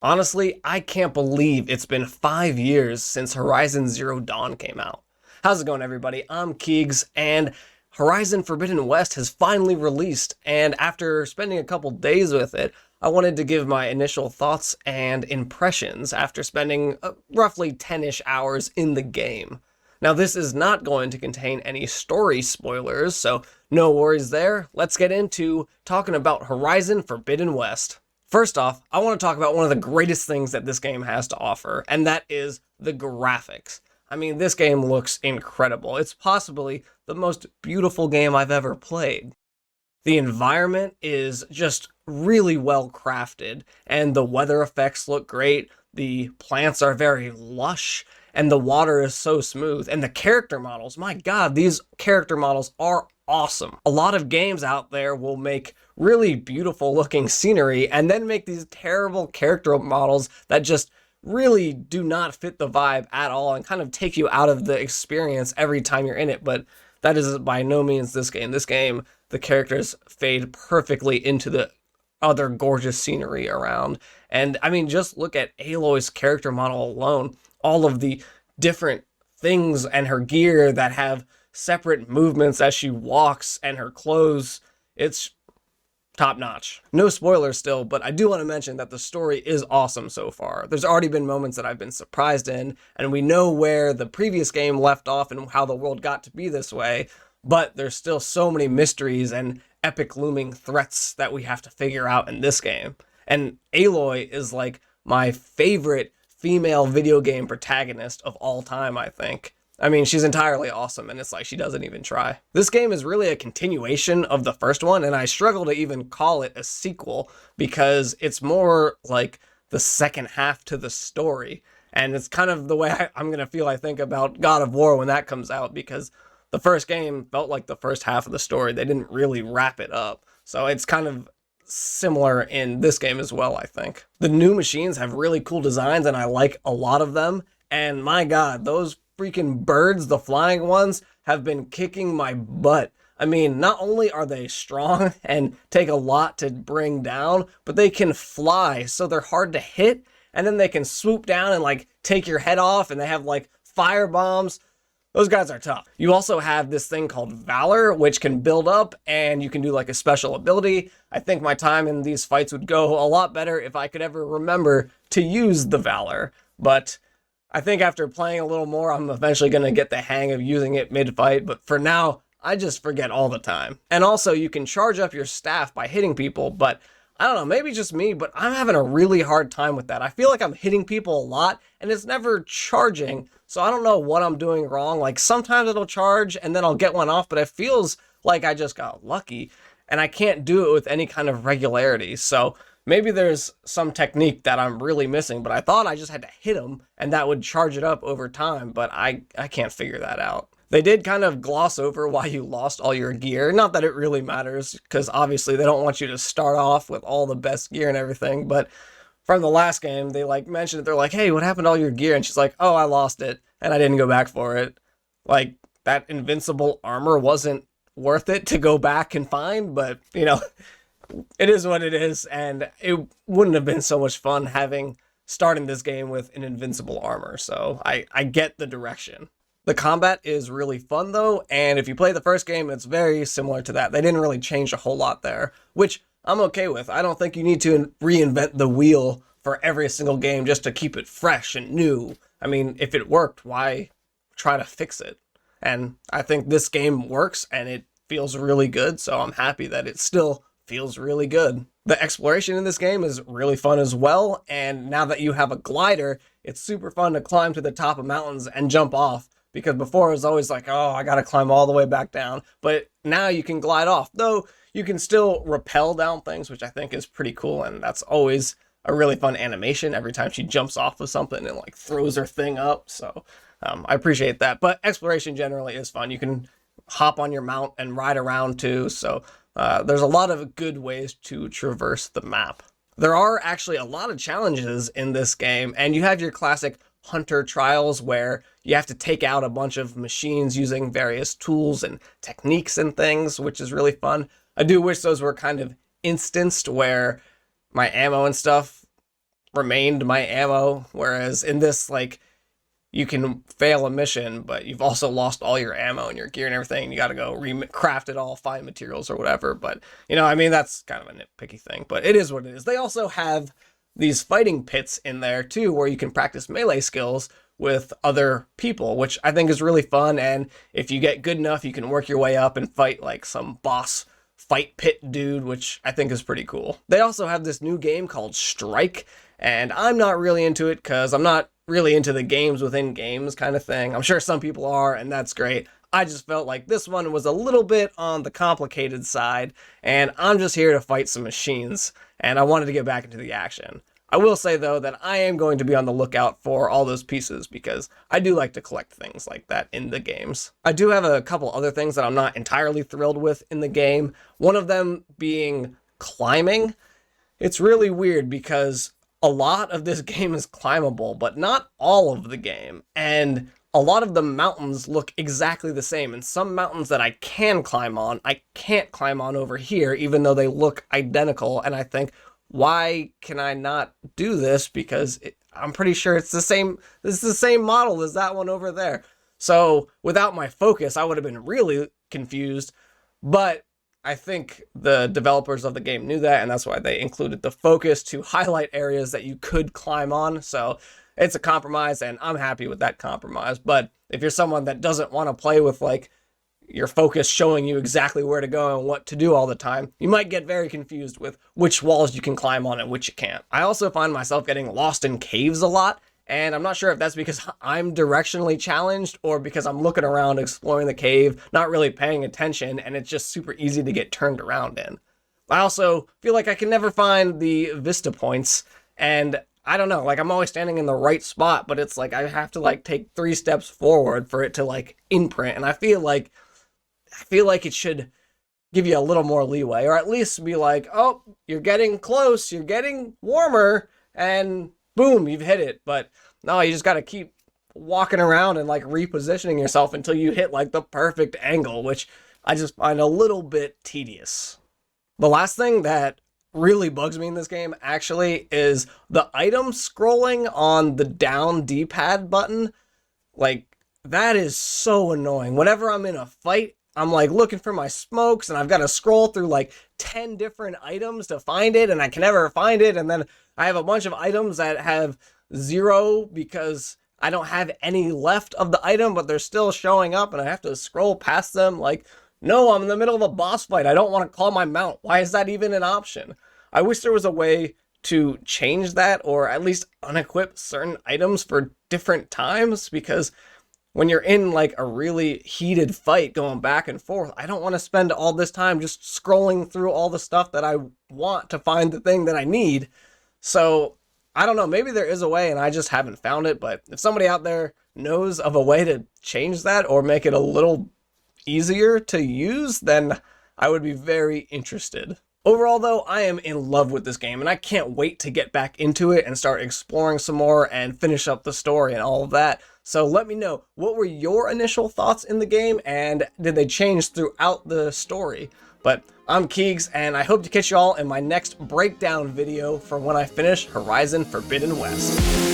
Honestly, I can't believe it's been 5 years since Horizon Zero Dawn came out. How's it going, everybody? I'm Keegs, and Horizon Forbidden West has finally released, and after spending a couple days with it, I wanted to give my initial thoughts and impressions after spending roughly 10-ish hours in the game. Now, this is not going to contain any story spoilers, so no worries there. Let's get into talking about Horizon Forbidden West. First off, I want to talk about one of the greatest things that this game has to offer, and that is the graphics. I mean, this game looks incredible. It's possibly the most beautiful game I've ever played. The environment is just really well crafted, and the weather effects look great. The plants are very lush, and the water is so smooth. And the character models, my god, these character models are awesome. A lot of games out there will make really beautiful looking scenery and then make these terrible character models that just really do not fit the vibe at all and kind of take you out of the experience every time you're in it. But that is by no means this game. This game, the characters fade perfectly into the other gorgeous scenery around. And I mean, just look at Aloy's character model alone. All of the different things and her gear that have separate movements as she walks and her clothes. It's top notch. No spoilers still, but I do want to mention that the story is awesome so far. There's already been moments that I've been surprised in, and we know where the previous game left off and how the world got to be this way, but there's still so many mysteries and epic looming threats that we have to figure out in this game. And Aloy is like my favorite female video game protagonist of all time, I think. I mean, she's entirely awesome, and it's like she doesn't even try. This game is really a continuation of the first one, and I struggle to even call it a sequel because it's more like the second half to the story. And it's kind of the way I'm going to feel, I think, about God of War when that comes out, because the first game felt like the first half of the story. They didn't really wrap it up. So it's kind of similar in this game as well, I think. The new machines have really cool designs, and I like a lot of them. And my god, those freaking birds, the flying ones, have been kicking my butt. I mean, not only are they strong and take a lot to bring down, but they can fly, so they're hard to hit, and then they can swoop down and like take your head off, and they have like fire bombs. Those guys are tough. You also have this thing called Valor, which can build up, and you can do like a special ability. I think my time in these fights would go a lot better if I could ever remember to use the Valor, but I think after playing a little more, I'm eventually going to get the hang of using it mid-fight, but for now, I just forget all the time. And also, you can charge up your staff by hitting people, but I don't know, maybe just me, but I'm having a really hard time with that. I feel like I'm hitting people a lot, and it's never charging, so I don't know what I'm doing wrong. Like, sometimes it'll charge, and then I'll get one off, but it feels like I just got lucky, and I can't do it with any kind of regularity, so maybe there's some technique that I'm really missing, but I thought I just had to hit them and that would charge it up over time, but I can't figure that out. They did kind of gloss over why you lost all your gear. Not that it really matters, because obviously they don't want you to start off with all the best gear and everything, but from the last game, they like mentioned it. They're like, hey, what happened to all your gear? And she's like, oh, I lost it, and I didn't go back for it. Like, that invincible armor wasn't worth it to go back and find, but, you know, it is what it is, and it wouldn't have been so much fun starting this game with an invincible armor, so I get the direction. The combat is really fun though, and if you play the first game, it's very similar to that. They didn't really change a whole lot there, which I'm okay with. I don't think you need to reinvent the wheel for every single game just to keep it fresh and new. I mean, if it worked, why try to fix it? And I think this game works, and it feels really good, so I'm happy that it still feels really good. The exploration in this game is really fun as well, and now that you have a glider, it's super fun to climb to the top of mountains and jump off, because before it was always like, oh, I gotta climb all the way back down, but now you can glide off, though you can still rappel down things, which I think is pretty cool, and that's always a really fun animation every time she jumps off of something and like throws her thing up, so I appreciate that. But exploration generally is fun. You can hop on your mount and ride around too, so there's a lot of good ways to traverse the map. There are actually a lot of challenges in this game, and you have your classic hunter trials where you have to take out a bunch of machines using various tools and techniques and things, which is really fun. I do wish those were kind of instanced where my ammo and stuff remained my ammo, whereas in this, like, you can fail a mission, but you've also lost all your ammo and your gear and everything. You got to go craft it all, find materials or whatever. But, you know, I mean, that's kind of a nitpicky thing, but it is what it is. They also have these fighting pits in there too, where you can practice melee skills with other people, which I think is really fun. And if you get good enough, you can work your way up and fight like some boss fight pit dude, which I think is pretty cool. They also have this new game called Strike, and I'm not really into it because I'm not really into the games within games kind of thing. I'm sure some people are, and that's great. I just felt like this one was a little bit on the complicated side, and I'm just here to fight some machines, and I wanted to get back into the action. I will say, though, that I am going to be on the lookout for all those pieces because I do like to collect things like that in the games. I do have a couple other things that I'm not entirely thrilled with in the game. One of them being climbing. It's really weird because a lot of this game is climbable, but not all of the game. And a lot of the mountains look exactly the same. And some mountains that I can climb on, I can't climb on over here, even though they look identical. And I think, why can I not do this? Because I'm pretty sure it's the same model as that one over there. So without my focus, I would have been really confused. But I think the developers of the game knew that, and that's why they included the focus to highlight areas that you could climb on. So it's a compromise, and I'm happy with that compromise. But if you're someone that doesn't want to play with, like, your focus showing you exactly where to go and what to do all the time, you might get very confused with which walls you can climb on and which you can't. I also find myself getting lost in caves a lot, and I'm not sure if that's because I'm directionally challenged or because I'm looking around exploring the cave, not really paying attention, and it's just super easy to get turned around in. I also feel like I can never find the vista points, and I don't know, like, I'm always standing in the right spot, but it's like I have to, like, take 3 steps forward for it to, like, imprint, and I feel like it should give you a little more leeway, or at least be like, oh, you're getting close, you're getting warmer, and boom, you've hit it. But no, you just got to keep walking around and, like, repositioning yourself until you hit, like, the perfect angle, which I just find a little bit tedious. The last thing that really bugs me in this game, actually, is the item scrolling on the down D-pad button. Like, that is so annoying. Whenever I'm in a fight, I'm, like, looking for my smokes, and I've got to scroll through, like, 10 different items to find it, and I can never find it, and then I have a bunch of items that have 0 because I don't have any left of the item, but they're still showing up, and I have to scroll past them. Like, no, I'm in the middle of a boss fight. I don't want to call my mount. Why is that even an option? I wish there was a way to change that, or at least unequip certain items for different times, because when you're in, like, a really heated fight going back and forth, I don't want to spend all this time just scrolling through all the stuff that I want to find the thing that I need. So, I don't know, maybe there is a way and I just haven't found it, but if somebody out there knows of a way to change that or make it a little easier to use, then I would be very interested. Overall, though, I am in love with this game, and I can't wait to get back into it and start exploring some more and finish up the story and all of that. So let me know, what were your initial thoughts in the game, and did they change throughout the story? But I'm Keegs, and I hope to catch you all in my next breakdown video for when I finish Horizon Forbidden West.